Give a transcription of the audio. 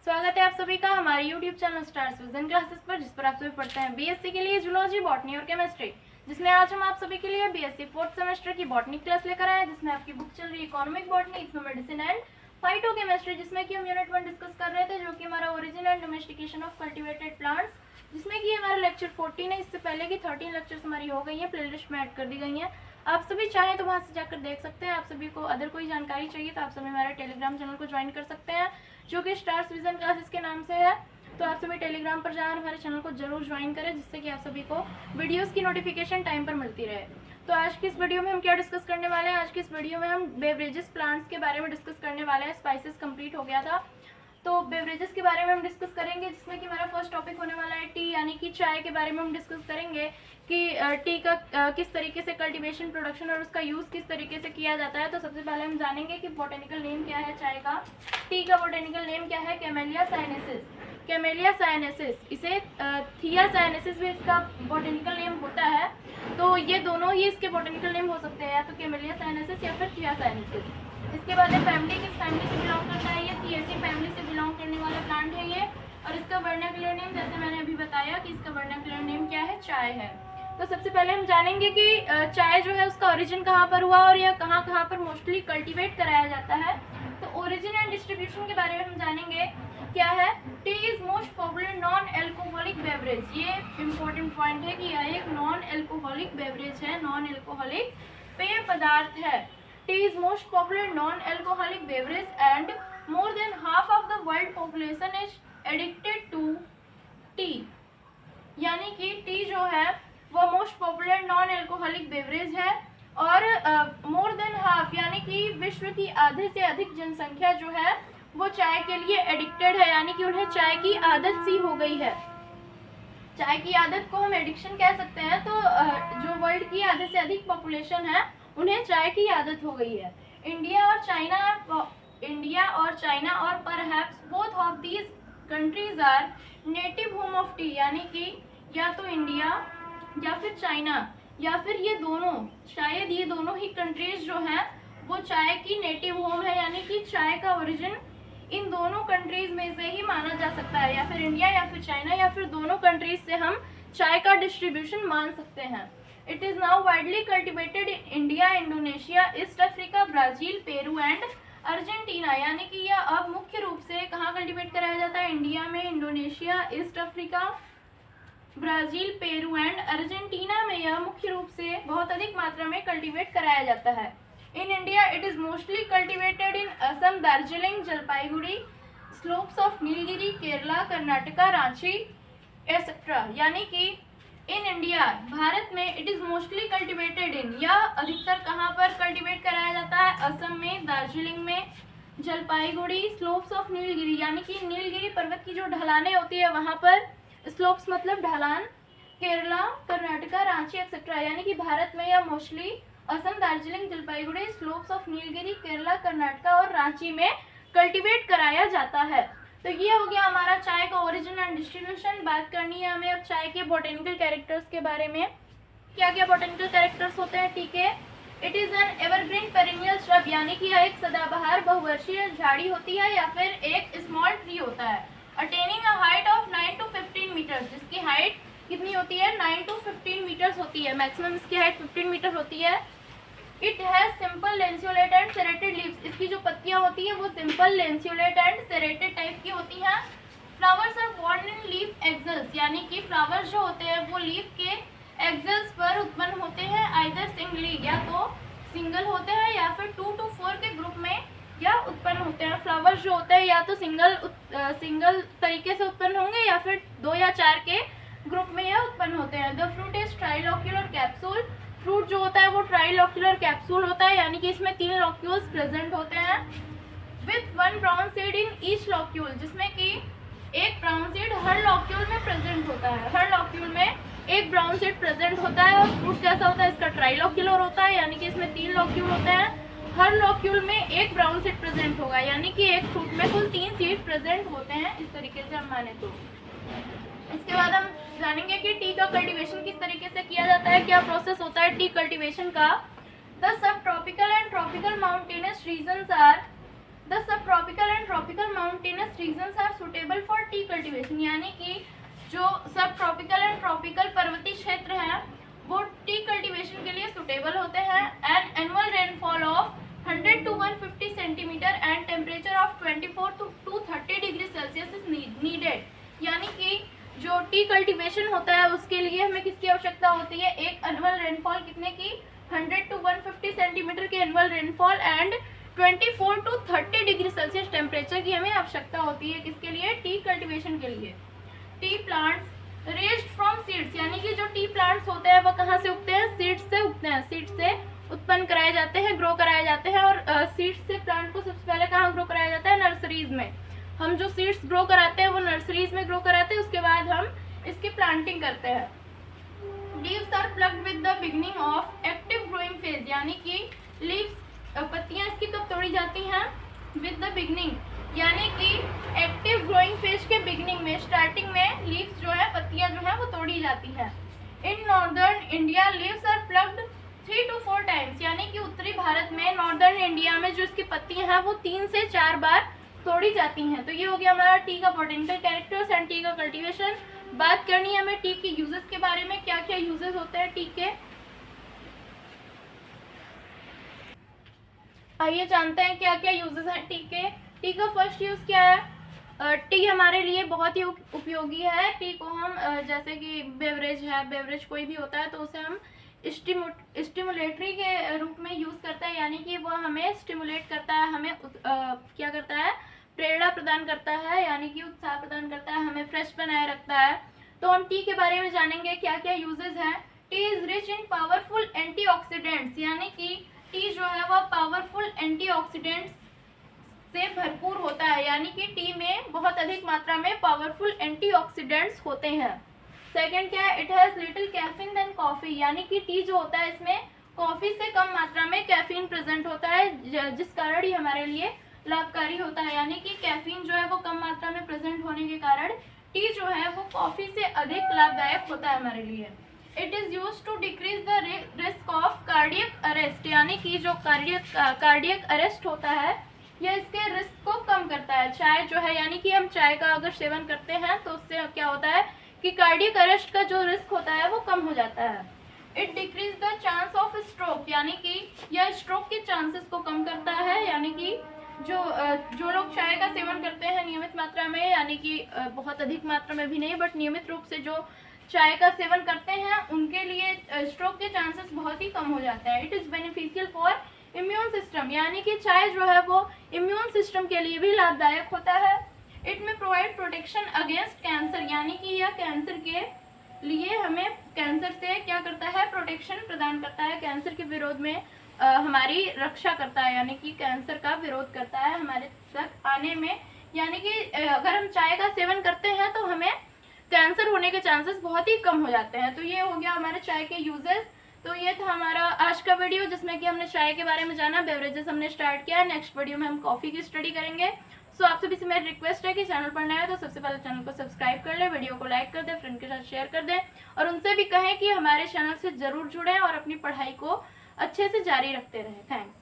स्वागत है आप सभी का हमारे YouTube channel stars vision classes पर, जिस पर आप सभी पढ़ते हैं बीएससी के लिए जूलॉजी, बॉटनी और केमिस्ट्री, जिसमें आज हम आप सभी के लिए बीएससी फोर्थ सेमेस्टर की बॉटनी क्लास लेकर आए हैं, जिसमें आपकी बुक चल रही है economic botany, ethno medicine and phytochemistry, जिसमें कि हम यूनिट 1 डिस्कस कर रहे थे, जो कि हमारा origin and domestication of cultivated plants, जिसमें कि हमारा लेक्चर 14 है। इससे पहले की 13 लेक्चर्स हमारी हो गई है, प्लेलिस्ट में ऐड कर दी गई है। आप सभी चाहें तो वहां से जाकर देख सकते हैं। आप सभी को अदर कोई जानकारी चाहिए तो आप सभी हमारे टेलीग्राम चैनल को ज्वाइन कर सकते हैं, जो कि स्टार्स विजन क्लासेस के नाम से है। तो आप सभी टेलीग्राम पर जाकर हमारे चैनल को जरूर ज्वाइन करें, जिससे कि आप सभी को वीडियोस की नोटिफिकेशन टाइम पर मिलती रहे। तो आज की इस वीडियो में हम क्या डिस्कस करने वाले हैं? आज की इस वीडियो में हम बेवरेजेस प्लांट्स के बारे में डिस्कस करने वाले हैं। स्पाइसेस कंप्लीट हो गया था, तो बेवरेजेस के बारे में हम डिस्कस करेंगे, जिसमें कि हमारा फर्स्ट टॉपिक होने वाला है टी, यानी कि चाय के बारे में हम डिस्कस करेंगे कि टी का किस तरीके से कल्टीवेशन, प्रोडक्शन और उसका यूज़ किस तरीके से किया जाता है। तो सबसे पहले हम जानेंगे कि बोटेनिकल नेम क्या है चाय का। टी का बोटेनिकल नेम क्या है? Camellia sinensis. कैमेलिया साइनेसिस, इसे थिया साइनेसिस भी इसका बोटेनिकल नेम होता है। तो ये दोनों ही इसके बोटेनिकल नेम हो सकते हैं, या तो कैमेलिया साइनेसिस या फिर थिया साइनेसिस। इसके बाद फैमिली, किस फैमिली से बिलोंग करता है? ये थिएसी फैमिली से बिलोंग करने वाला प्लांट है ये। और इसका वर्नाक्युलर नेम, जैसे मैंने अभी बताया कि इसका वर्नाक्युलर नेम क्या है? चाय है। तो सबसे पहले हम जानेंगे कि चाय जो है उसका ओरिजिन कहाँ पर हुआ और यह कहाँ कहाँ पर मोस्टली कल्टीवेट कराया जाता है। तो ओरिजिन एंड डिस्ट्रीब्यूशन के बारे में हम जानेंगे। क्या है? Tea is most popular non alcoholic beverage. ये इंपॉर्टेंट पॉइंट है कि यह एक नॉन एल्कोहलिक बेवरेज है, नॉन एल्कोहलिक पेय पदार्थ है। Tea is most popular non alcoholic beverage and more than half of the world population is addicted to tea. यानी कि टी जो है वो most popular non alcoholic beverage है, और मोर देन हाफ यानी कि विश्व की आधे से अधिक जनसंख्या जो है वो चाय के लिए एडिक्टेड है, यानी कि उन्हें चाय की आदत सी हो गई है। चाय की आदत को हम एडिक्शन कह सकते हैं। तो जो वर्ल्ड की आधे से अधिक पॉपुलेशन है उन्हें चाय की आदत हो गई है। इंडिया और चाइना और perhaps both of these countries are native home of tea. यानी कि या तो इंडिया या फिर चाइना या फिर ये दोनों, शायद ये दोनों ही कंट्रीज जो हैं वो चाय की नेटिव होम है, यानी कि चाय का ओरिजिन इन दोनों कंट्रीज में से ही माना जा सकता है, या फिर इंडिया या फिर चाइना या फिर दोनों कंट्रीज से हम चाय का डिस्ट्रीब्यूशन मान सकते हैं। It is now widely cultivated in India, Indonesia, east Africa, Brazil, Peru and Argentina. यानी कि यह अब मुख्य रूप से कहाँ कल्टिवेट कराया जाता है? इंडिया में, Indonesia, east Africa, Brazil, Peru and Argentina में यह मुख्य रूप से बहुत अधिक मात्रा में कल्टीवेट कराया जाता है। In India it is mostly cultivated in Assam, Darjeeling, Jalpaiguri, slopes of Nilgiri, Kerala, Karnataka, Ranchi etcetera. यानी कि इन इंडिया, भारत में, इट इज मोस्टली कल्टीवेटेड इन, यह अधिकतर कहाँ पर कल्टीवेट कराया जाता है? असम में, दार्जिलिंग में, जलपाईगुड़ी, स्लोप्स ऑफ नीलगिरी, यानी कि नीलगिरी पर्वत की जो ढलानें होती है वहाँ पर, स्लोप्स मतलब ढलान, केरला, कर्नाटका, रांची एक्सेट्रा। यानी कि भारत में यह mostly Assam, Darjeeling, Jalpaiguri, slopes of Nilgiri, Kerala, Karnataka और रांची में कल्टीवेट कराया जाता है। तो ये हो गया हमारा चाय का ओरिजिन एंड डिस्ट्रीब्यूशन। बात करनी है हमें अब चाय के बोटेनिकल कैरेक्टर्स के बारे में। क्या क्या बोटेनिकल कैरेक्टर्स होते हैं टी के? It is an evergreen perennial shrub, यानी कि यह एक सदाबहार बहुवर्षीय झाड़ी होती है या फिर एक स्मॉल ट्री होता है, attaining a height of 9 to 15 metres. जिसकी हाइट कितनी होती है? 9 to 15 मीटर्स होती है। मैक्सिमम इसकी हाइट 15 मीटर होती है। It has simple lanceolate and serrated leaves. इसकी जो पत्तियां होती है वो simple, lanceolate and serrated type की होती हैं। Flowers are borne in leaf axils, यानी कि फ्लावर्स जो होते हैं वो लीफ के एक्सेल्स पर उत्पन्न होते हैं, आइदर सिंगली, या तो सिंगल होते हैं या फिर 2 to 4 के ग्रुप में या उत्पन्न होते हैं। फ्लावर्स जो होते हैं या तो सिंगल तरीके से उत्पन्न होंगे या फिर 2 या 4 के ग्रुप में यह उत्पन्न होते हैं। The fruit is trilocular capsule. Fruit जो होता है वो ट्राइलोक्यूलर कैप्सूल होता है, यानी कि इसमें 3 लॉक्यूल्स प्रेजेंट होते हैं, with 1 brown seed in each locule, जिसमें कि एक ब्राउन सीड हर लॉक्यूल में प्रेजेंट होता है। हर लॉक्यूल में एक ब्राउन सीड प्रेजेंट होता है। और फ्रूट कैसा होता है? इसका ट्राइलोक्यूलर होता है, यानी कि इसमें 3 लॉक्यूल होते हैं, हर लॉक्यूल में एक ब्राउन सीड प्रेजेंट होगा, यानी कि एक फ्रूट में कुल 3 सीड प्रेजेंट होते हैं, इस तरीके से हम माने तो। इसके बाद हम जानेंगे कि टी का कल्टीवेशन किस तरीके से किया जाता है, क्या प्रोसेस होता है टी कल्टीवेशन का। The sub tropical and tropical mountainous regions are the sub tropical and tropical mountainous regions are suitable for tea cultivation, यानी कि जो सब ट्रॉपिकल एंड ट्रॉपिकल पर्वतीय क्षेत्र हैं वो टी कल्टीवेशन के लिए सुटेबल होते हैं। And annual rainfall of 100 to 150 centimetre and temperature of 24 to 30 degree Celsius is needed, यानी कि जो टी कल्टीवेशन होता है उसके लिए हमें किसकी आवश्यकता होती है, एक एनुअल रेनफॉल कितने की 100 to 150 सेंटीमीटर की annual rainfall and 24 to 30 degree Celsius temperature की हमें आवश्यकता होती है, किसके लिए, टी कल्टीवेशन के लिए। T plants raised from seeds, यानी कि जो टी प्लांट्स होते हैं वो कहाँ से उगते हैं, सीड्स से उगते हैं, सीड्स से उत्पन्न कराए जाते हैं, ग्रो कराए जाते हैं। और सीड्स से प्लांट को सबसे पहले कहाँ ग्रो कराया जाता है, नर्सरीज में। हम जो सीड्स ग्रो कराते हैं वो नर्सरीज में ग्रो कराते हैं, उसके बाद हम इसकी प्लांटिंग करते हैं। Leaves are plucked with the beginning of active growing phase, यानी कि लीव्स, पत्तियां इसकी कब तोड़ी जाती हैं, विद द बिगनिंग, यानी कि एक्टिव ग्रोइंग फेज के बिगनिंग में, स्टार्टिंग में लीव्स जो है, पत्तियां जो है वो तोड़ी जाती हैं। In northern India leaves are plucked 3 to 4 times, यानी कि उत्तरी भारत में, नॉर्दर्न इंडिया में जो इसकी पत्तियां हैं वो 3 से 4 बार तोड़ी जाती हैं। तो ये हो गया हमारा टी का बोटेनिकल कैरेक्टर्स एंड टी का कल्टीवेशन। बात करनी है हमें टी के यूजेस के बारे में, क्या क्या यूजेस होते हैं टी के। आइए जानते हैं क्या क्या यूजेस हैं टी के। टी का फर्स्ट यूज क्या है, टी हमारे लिए बहुत ही उपयोगी है। टी को हम जैसे कि बेवरेज है, बेवरेज कोई भी होता है तो उसे हम स्टिमुलेटरी के रूप में यूज करते हैं, यानी कि वो हमें स्टिमुलेट करता है, हमें क्या करता है, प्रेरणा प्रदान करता है, यानी कि उत्साह प्रदान करता है, हमें फ्रेश बनाए रखता है। तो हम टी के बारे में जानेंगे क्या क्या यूजेस हैं। T is rich in powerful antioxidants, यानी कि टी जो है वह पावरफुल एंटीऑक्सीडेंट्स से भरपूर होता है, यानी कि टी में बहुत अधिक मात्रा में पावरफुल एंटीऑक्सीडेंट्स होते हैं। सेकेंड क्या है, it has little caffeine than coffee, यानी कि टी जो होता है इसमें कॉफी से कम मात्रा में कैफीन प्रेजेंट होता है, जिस कारण ये हमारे लिए लाभकारी होता है, यानी कि कैफीन जो है वो कम मात्रा में प्रेजेंट होने के कारण टी जो है वो कॉफी से अधिक लाभदायक होता है हमारे लिए। It is use to decrease the risk of cardiac arrest, यानी कि जो कार्डियक अरेस्ट होता है यह इसके रिस्क को कम करता है। चाय जो है, यानी कि हम चाय का अगर सेवन करते हैं तो उससे क्या होता है कि कार्डियक अरेस्ट का जो रिस्क होता है वो कम हो जाता है। It decrease the chance of stroke, यानी कि यह स्ट्रोक के चांसेस को कम करता है, यानी कि जो लोग चाय का सेवन करते हैं नियमित मात्रा में, यानी कि बहुत अधिक मात्रा में भी नहीं बट नियमित रूप से जो चाय का सेवन करते हैं उनके लिए स्ट्रोक के चांसेस बहुत ही कम हो जाते हैं। It is beneficial for immune system, यानी कि चाय जो है वो इम्यून सिस्टम के लिए भी लाभदायक होता है। इट में प्रोवाइड प्रोटेक्शन अगेंस्ट कैंसर, यानी कि यह कैंसर के लिए हमें कैंसर से क्या करता है, प्रोटेक्शन प्रदान करता है, कैंसर के विरोध में हमारी रक्षा करता है, यानी कि कैंसर का विरोध करता है हमारे तक आने में। यानी कि अगर हम चाय का सेवन करते हैं तो हमें कैंसर होने के चांसेस बहुत ही कम हो जाते हैं। तो ये हो गया हमारे चाय के यूजेस। तो ये था हमारा आज का वीडियो जिसमें कि हमने चाय के बारे में जाना, बेवरेजेस हमने स्टार्ट किया। नेक्स्ट वीडियो में हम कॉफ़ी की स्टडी करेंगे। सो आप सभी से मेरी रिक्वेस्ट है कि चैनल पर नया है तो सबसे पहले चैनल को सब्सक्राइब कर ले, वीडियो को लाइक कर दे, फ्रेंड के साथ शेयर कर दें और उनसे भी कहें कि हमारे चैनल से ज़रूर जुड़ें और अपनी पढ़ाई को अच्छे से जारी रखते रहें। थैंक्स।